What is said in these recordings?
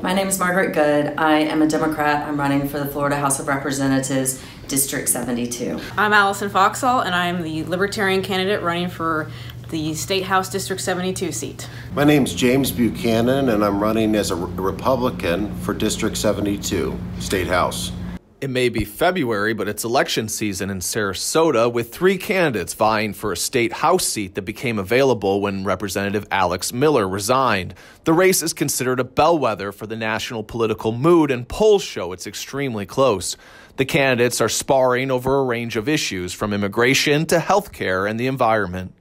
My name is Margaret Good. I am a Democrat. I'm running for the Florida House of Representatives, District 72. I'm Allison Foxall, and I'm the Libertarian candidate running for the State House District 72 seat. My name's James Buchanan, and I'm running as a Republican for District 72, State House. It may be February, but it's election season in Sarasota, with 3 candidates vying for a state house seat that became available when Representative Alex Miller resigned. The race is considered a bellwether for the national political mood, and polls show it's extremely close. The candidates are sparring over a range of issues, from immigration to health care and the environment.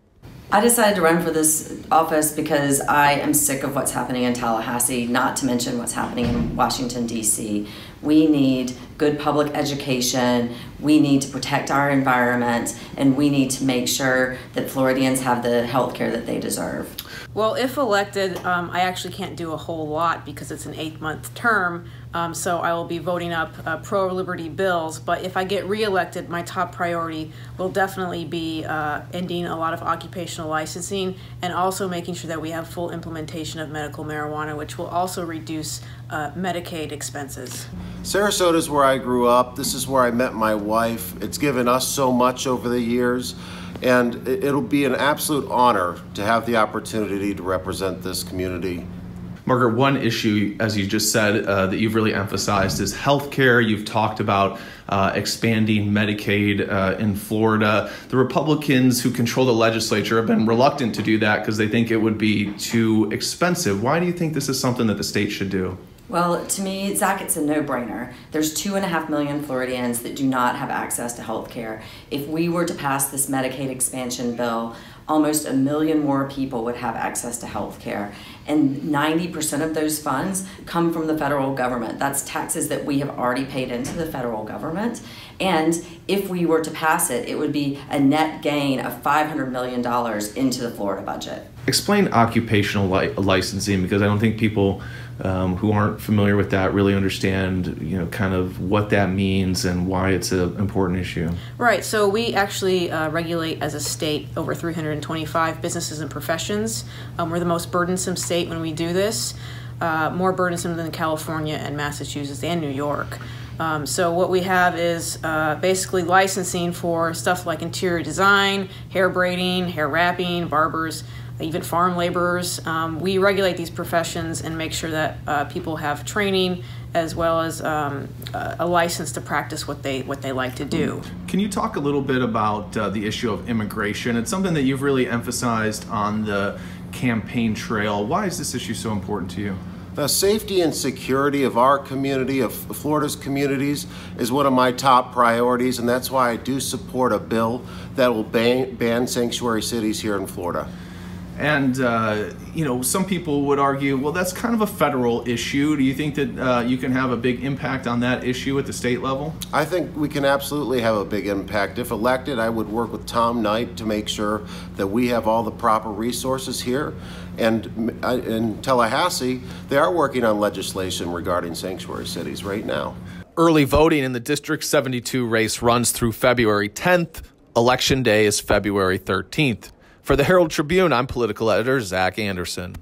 I decided to run for this office because I am sick of what's happening in Tallahassee, not to mention what's happening in Washington, D.C. We need good public education, we need to protect our environment, and we need to make sure that Floridians have the health care that they deserve. Well, if elected, I actually can't do a whole lot because it's an 8-month term, so I will be voting up pro-liberty bills. But if I get reelected, my top priority will definitely be ending a lot of occupational licensing and also making sure that we have full implementation of medical marijuana, which will also reduce Medicaid expenses. Sarasota is where I grew up. This is where I met my wife. It's given us so much over the years. And it'll be an absolute honor to have the opportunity to represent this community. Margaret, one issue, as you just said, that you've really emphasized is healthcare. You've talked about expanding Medicaid in Florida. The Republicans who control the legislature have been reluctant to do that because they think it would be too expensive. Why do you think this is something that the state should do? Well, to me, Zach, it's a no-brainer. There's 2.5 million Floridians that do not have access to health care. If we were to pass this Medicaid expansion bill, almost 1 million more people would have access to health care. And 90% of those funds come from the federal government. That's taxes that we have already paid into the federal government. And if we were to pass it, it would be a net gain of $500 million into the Florida budget. Explain occupational licensing, because I don't think people who aren't familiar with that really understand, kind of what that means and why it's an important issue. Right. So we actually regulate as a state over 325 businesses and professions. We're the most burdensome state when we do this, more burdensome than California and Massachusetts and New York. So what we have is basically licensing for stuff like interior design, hair braiding, hair wrapping, barbers, even farm laborers. We regulate these professions and make sure that people have training as well as a license to practice what they like to do. Can you talk a little bit about the issue of immigration? It's something that you've really emphasized on the campaign trail. Why is this issue so important to you? The safety and security of our community, of Florida's communities, is one of my top priorities, and that's why I do support a bill that will ban sanctuary cities here in Florida. And, some people would argue, well, that's kind of a federal issue. Do you think that you can have a big impact on that issue at the state level? I think we can absolutely have a big impact. If elected, I would work with Tom Knight to make sure that we have all the proper resources here. And in Tallahassee, they are working on legislation regarding sanctuary cities right now. Early voting in the District 72 race runs through February 10th. Election Day is February 13th. For the Herald-Tribune, I'm political editor Zac Anderson.